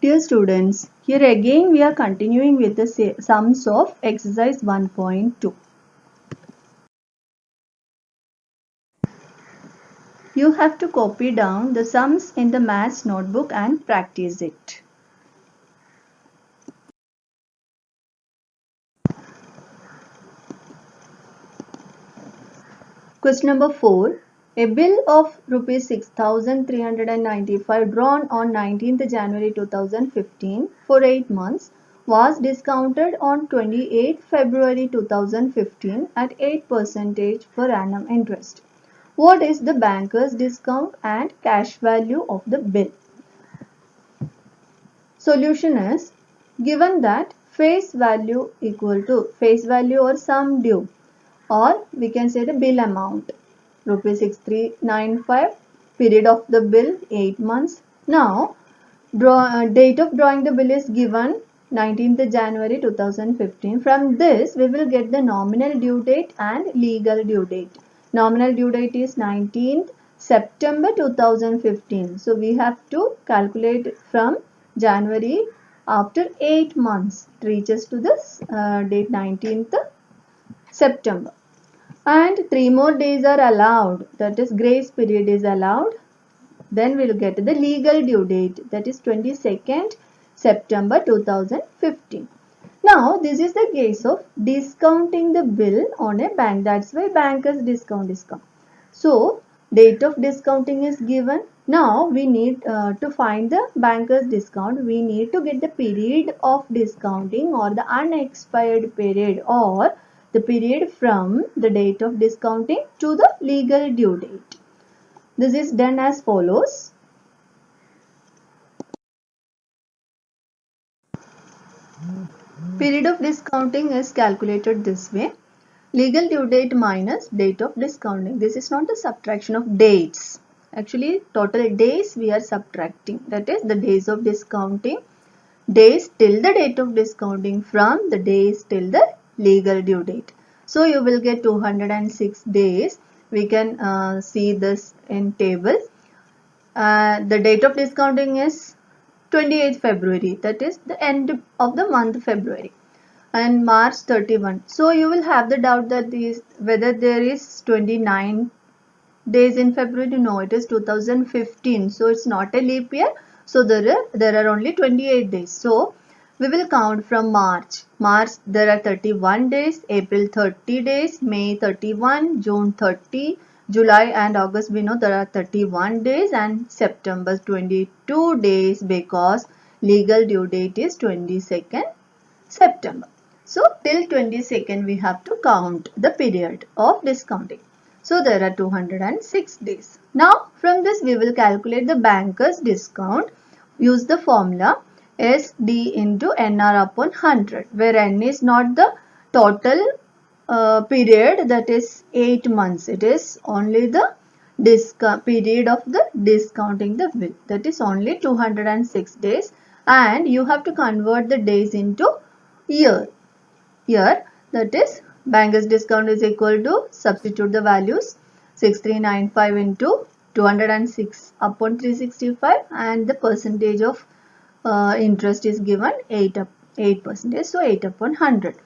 Dear students, here again we are continuing with the sums of exercise 1.2. You have to copy down the sums in the maths notebook and practice it. Question number 4. A bill of Rs 6,395 drawn on 19th January 2015 for 8 months was discounted on 28th February 2015 at 8% per annum interest. What is the banker's discount and cash value of the bill? Solution is, given that face value equal to face value or sum due, or we can say the bill amount, rupees 6395, period of the bill 8 months. Now date of drawing the bill is given 19th January 2015. From this we will get the nominal due date and legal due date. Nominal due date is 19th September 2015. So we have to calculate from January after 8 months. It reaches to this date 19th September. And 3 more days are allowed. That is grace period is allowed. Then we will get the legal due date, that is 22nd September 2015. Now this is the case of discounting the bill on a bank. That's why banker's discount is come. So date of discounting is given. Now we need to find the banker's discount. We need to get the period of discounting or the unexpired period or the period from the date of discounting to the legal due date. This is done as follows. Period of discounting is calculated this way. Legal due date minus date of discounting. This is not the subtraction of dates. Actually, total days we are subtracting. That is the days of discounting. Days till the date of discounting from the days till the legal due date. So you will get 206 days. We can see this in table. The date of discounting is 28th February, that is the end of the month February, and March 31. So you will have the doubt that whether there is 29 days in February. No, it is 2015. So it's not a leap year. So there are only 28 days. So we will count from March. March there are 31 days, April 30 days, May 31, June 30, July and August we know there are 31 days, and September 22 days because legal due date is 22nd September. So till 22nd we have to count the period of discounting. So there are 206 days. Now from this we will calculate the banker's discount. Use the formula SD into NR upon 100, where N is not the total period, that is 8 months. It is only the period of the discounting the bill, that is only 206 days, and you have to convert the days into year. That is banker's discount is equal to, substitute the values, 6395 into 206 upon 365, and the percentage of interest is given 8%. So 8 upon 100.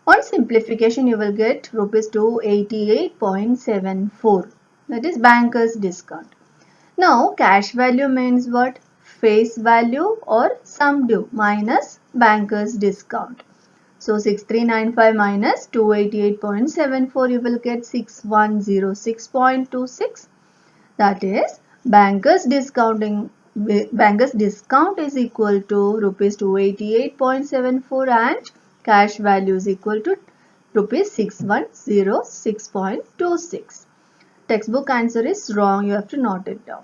On simplification, you will get rupees 288.74. That is banker's discount. Now, cash value means what? Face value or sum due minus banker's discount. So, 6395 minus 288.74, you will get 6106.26. That is banker's discount is equal to rupees 288.74 and cash value is equal to rupees 6106.26. Textbook answer is wrong. You have to note it down.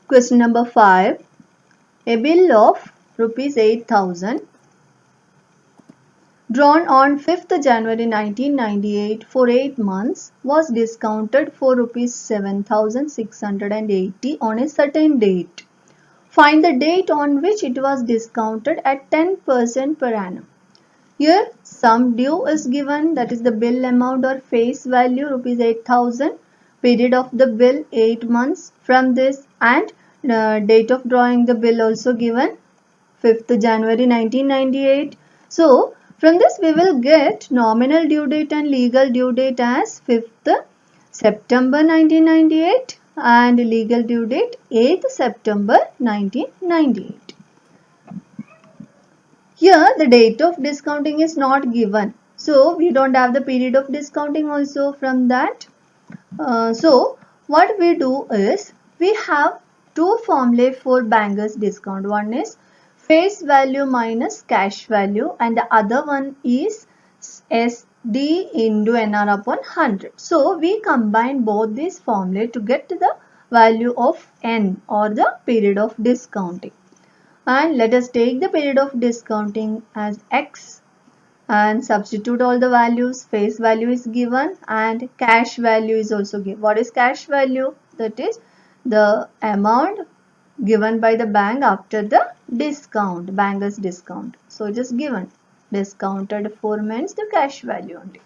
Question number 5. A bill of rupees 8,000 drawn on 5th January 1998 for 8 months was discounted for rupees 7,680 on a certain date. Find the date on which it was discounted at 10% per annum. Here sum due is given, that is the bill amount or face value rupees 8,000. period of the bill 8 months from this, and date of drawing the bill also given 5th January 1998. So from this we will get nominal due date and legal due date as 5th September 1998 and legal due date 8th September 1998. Here the date of discounting is not given, so we don't have the period of discounting also from that. So what we do is we have two formulae for bankers discount. One is face value minus cash value and the other one is SD into NR upon 100. So we combine both these formulae to get the value of N or the period of discounting. And let us take the period of discounting as X and substitute all the values. Face value is given and cash value is also given. What is cash value? That is the amount given by the bank after the discount, banker's discount. So it is given. Discounted for means the cash value only.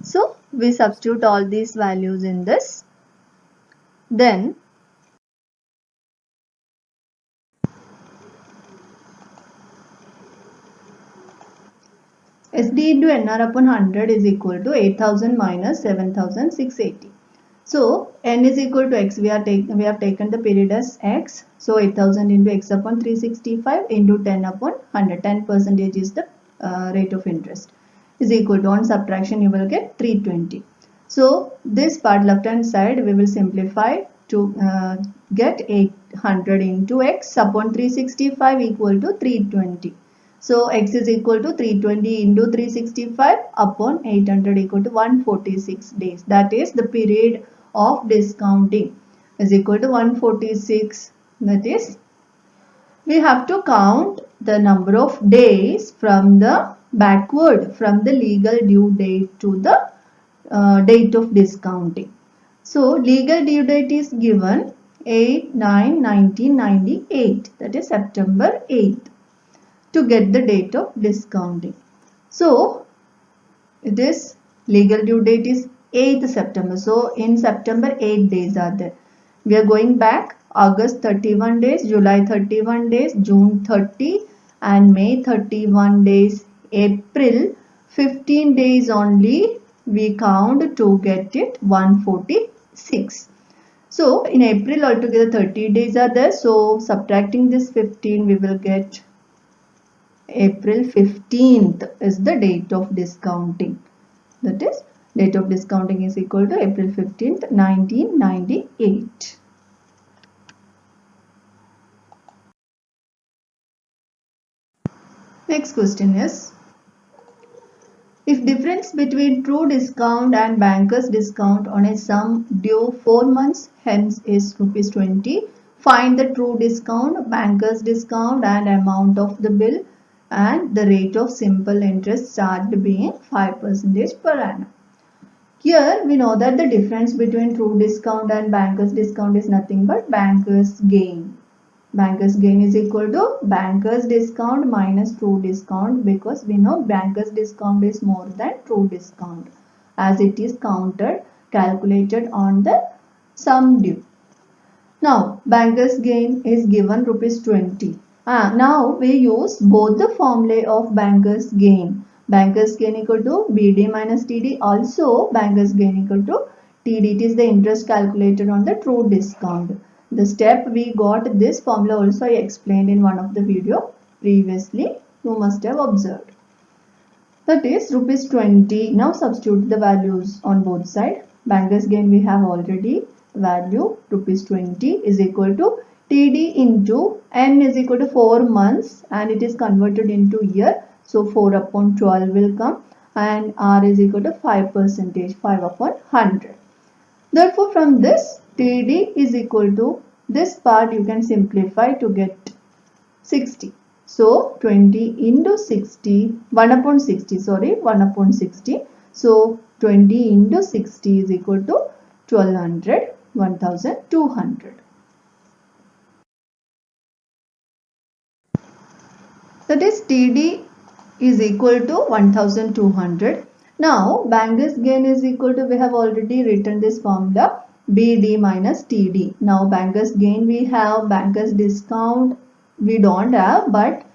So we substitute all these values in this. Then SD into NR upon 100 is equal to 8000 minus 7680. So N is equal to X. We have taken the period as X. So 8000 into X upon 365 into 10 upon 100. 10% is the rate of interest is equal to, on subtraction you will get 320. So this part left hand side we will simplify to get 800 into X upon 365 equal to 320. So X is equal to 320 into 365 upon 800 equal to 146 days. That is the period of discounting is equal to 146. That is, we have to count the number of days from the backward from the legal due date to the date of discounting. So legal due date is given 8/9/1998, that is September 8th, to get the date of discounting. So it is legal due date is 8th September. So in September 8 days are there. We are going back August 31 days, July 31 days, June 30 and May 31 days, April 15 days only we count to get it 146. So in April altogether 30 days are there. So subtracting this 15 we will get April 15th is the date of discounting. That is, date of discounting is equal to April 15th, 1998. Next question is, if difference between true discount and banker's discount on a sum due 4 months hence is rupees 20, find the true discount, banker's discount and amount of the bill and the rate of simple interest charged being 5% per annum. Here we know that the difference between true discount and banker's discount is nothing but banker's gain. Banker's gain is equal to banker's discount minus true discount, because we know banker's discount is more than true discount as it is calculated on the sum due. Now banker's gain is given rupees 20. Now we use both the formulae of banker's gain. Banker's gain equal to BD minus TD. Also banker's gain equal to TD. It is the interest calculated on the true discount. The step we got this formula also I explained in one of the video previously. You must have observed. That is rupees 20. Now substitute the values on both sides. Banker's gain we have already value rupees 20 is equal to TD into N is equal to 4 months and it is converted into year. So 4 upon 12 will come and R is equal to 5%, 5 upon 100. Therefore from this TD is equal to this part you can simplify to get 60. So 20 into 60, 1 upon 60, 1 upon 60. So 20 into 60 is equal to 1200, 1200. That is TD is equal to 1200 Now bankers gain is equal to, we have already written this formula, BD minus TD. Now bankers gain we have, bankers discount we don't have, but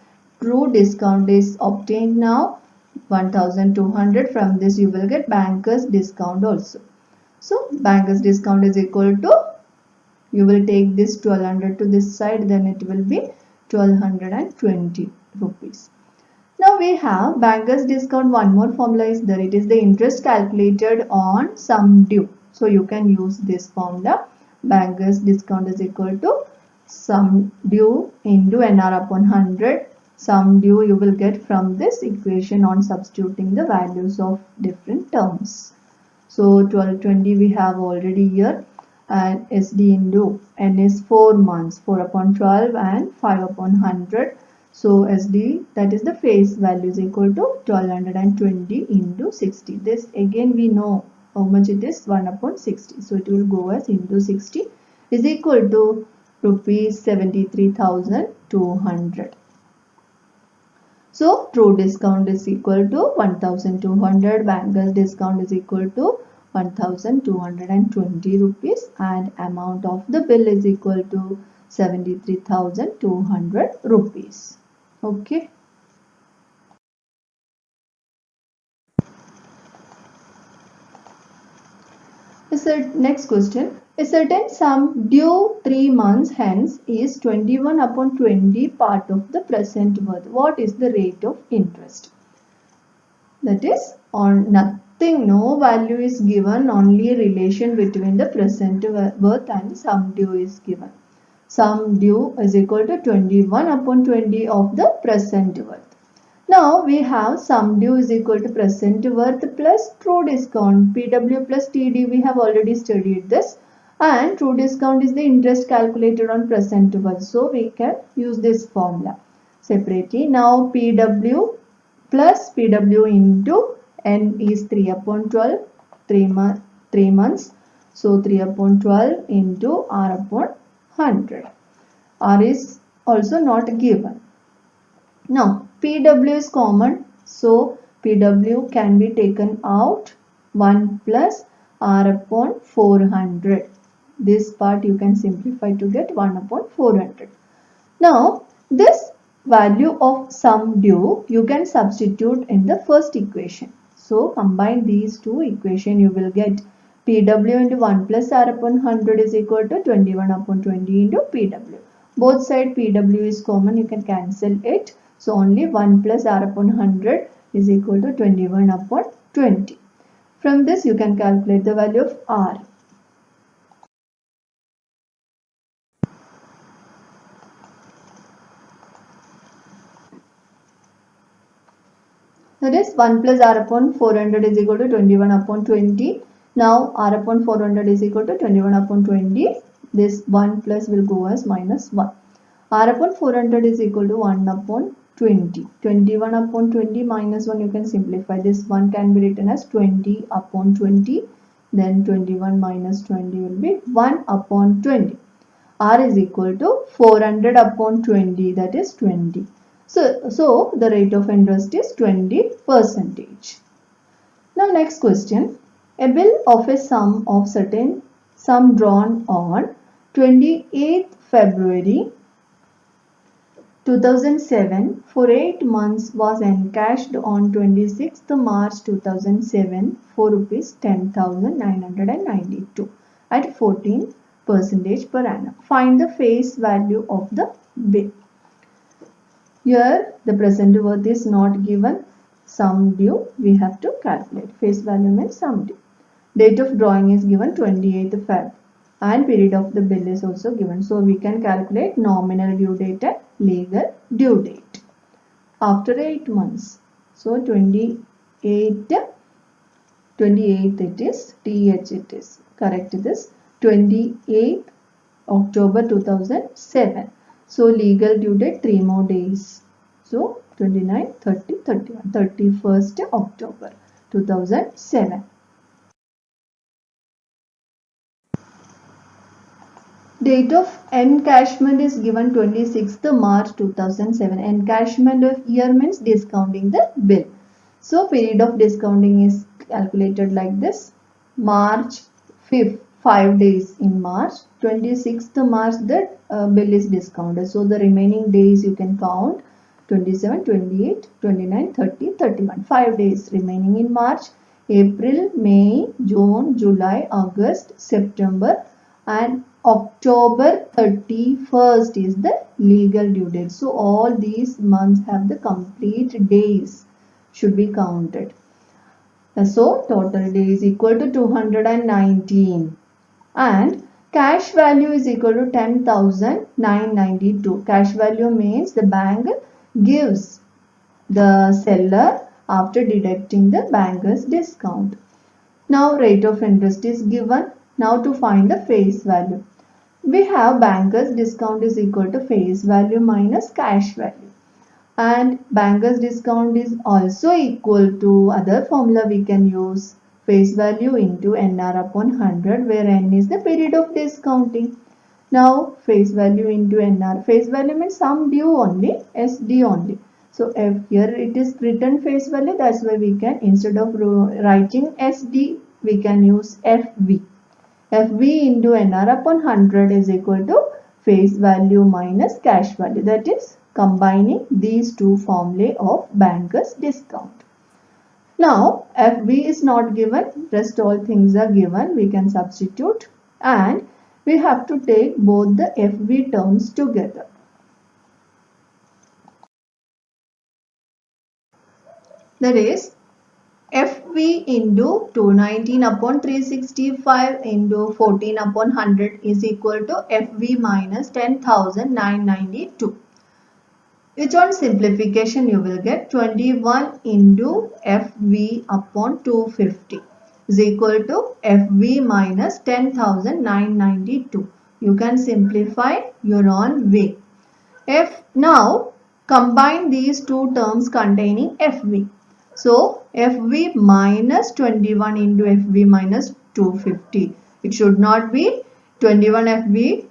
true discount is obtained now 1200. From this you will get bankers discount also. So bankers discount is equal to, you will take this 1200 to this side, then it will be 1220 rupees. Now we have bankers discount. One more formula is there. It is the interest calculated on sum due. So you can use this formula. Bankers discount is equal to sum due into NR upon 100. Sum due you will get from this equation on substituting the values of different terms. So 1220 we have already here, and SD into N is 4 months, 4 upon 12 and 5 upon 100. So SD, that is the face value, is equal to 1220 into 60. This again we know how much it is, 1 upon 60. So it will go as into 60 is equal to rupees 73,200. So true discount is equal to 1200, bankers discount is equal to 1220 rupees, and amount of the bill is equal to 73,200 rupees. Okay. Next question. A certain sum due 3 months hence is 21 upon 20 part of the present worth. What is the rate of interest? That is, on nothing, no value is given, only relation between the present worth and sum due is given. Sum due is equal to 21 upon 20 of the present worth. Now we have sum due is equal to present worth plus true discount. PW plus TD, we have already studied this, and true discount is the interest calculated on present worth. So we can use this formula separately. Now PW plus PW into N is 3 upon 12, 3 months. So 3 upon 12 into R upon 100. R is also not given. Now PW is common, so PW can be taken out, 1 plus R upon 400. This part you can simplify to get 1 upon 400. Now this value of sum due you can substitute in the first equation. So combine these two equations, you will get PW into 1 plus R upon 100 is equal to 21 upon 20 into PW. Both side PW is common, you can cancel it. So only 1 plus R upon 100 is equal to 21 upon 20. From this you can calculate the value of R. That is 1 plus R upon 400 is equal to 21 upon 20. Now R upon 400 is equal to 21 upon 20. This 1 plus will go as minus 1. R upon 400 is equal to 1 upon 20. 21 upon 20 minus 1, you can simplify. This 1 can be written as 20 upon 20. Then 21 minus 20 will be 1 upon 20. R is equal to 400 upon 20, that is 20. So the rate of interest is 20%. Now next question. A bill of a sum of certain sum drawn on 28th February 2007 for 8 months was encashed on 26th March 2007 for rupees 10,992 at 14% per annum. Find the face value of the bill. Here the present worth is not given. Sum due we have to calculate. Face value means sum due. Date of drawing is given 28th Feb, and period of the bill is also given. So we can calculate nominal due date and legal due date after 8 months. So 28th it is, TH it is, correct this, 28th October 2007. So legal due date 3 more days. So 29, 30, 31, 31st October 2007. Date of encashment is given 26th March 2007. Encashment of year means discounting the bill. So period of discounting is calculated like this. March 5th, 5 days in March. 26th March the bill is discounted. So the remaining days you can count 27, 28, 29, 30, 31. 5 days remaining in March. April, May, June, July, August, September and October 31st is the legal due date. So all these months have the complete days should be counted. So total days equal to 219 and cash value is equal to 10,992. Cash value means the bank gives the seller after deducting the banker's discount. Now rate of interest is given. Now to find the face value. We have banker's discount is equal to face value minus cash value. And banker's discount is also equal to other formula we can use, face value into NR upon 100, where N is the period of discounting. Now face value into NR. Face value means sum due only, SD only. So if here it is written face value, that's why we can, instead of writing SD, we can use FV. FV into NR upon 100 is equal to face value minus cash value. That is combining these two formulae of banker's discount. Now FV is not given, rest all things are given, we can substitute and we have to take both the FV terms together. That is FV into 219 upon 365 into 14 upon 100 is equal to FV minus 10,992. Which on simplification you will get 21 into FV upon 250 is equal to FV minus 10,992. You can simplify your own way. Now combine these two terms containing FV. So FV minus 21 into FV minus 250. It should not be 21 FV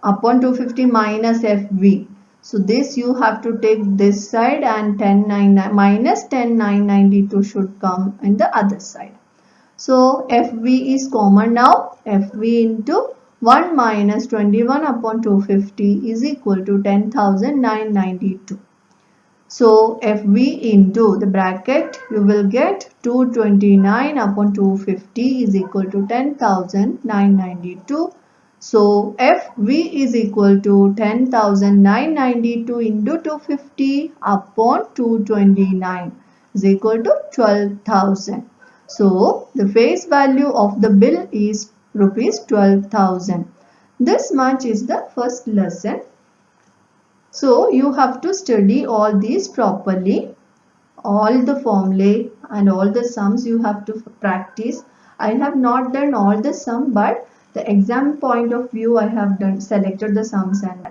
upon 250 minus FV. So this you have to take this side and minus 10,992 should come in the other side. So FV is common now. FV into 1 minus 21 upon 250 is equal to 10,992. So FV into the bracket you will get 229 upon 250 is equal to 10,992. So FV is equal to 10,992 into 250 upon 229 is equal to 12,000. So the face value of the bill is rupees 12,000. This much is the first lesson. So you have to study all these properly. All the formulae and all the sums you have to practice. I have not done all the sum, but the exam point of view I have selected the sums and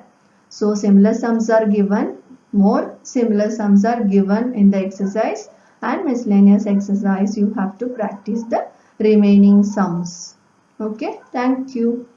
so similar sums are given. More similar sums are given in the exercise and miscellaneous exercise you have to practice the remaining sums. Okay, thank you.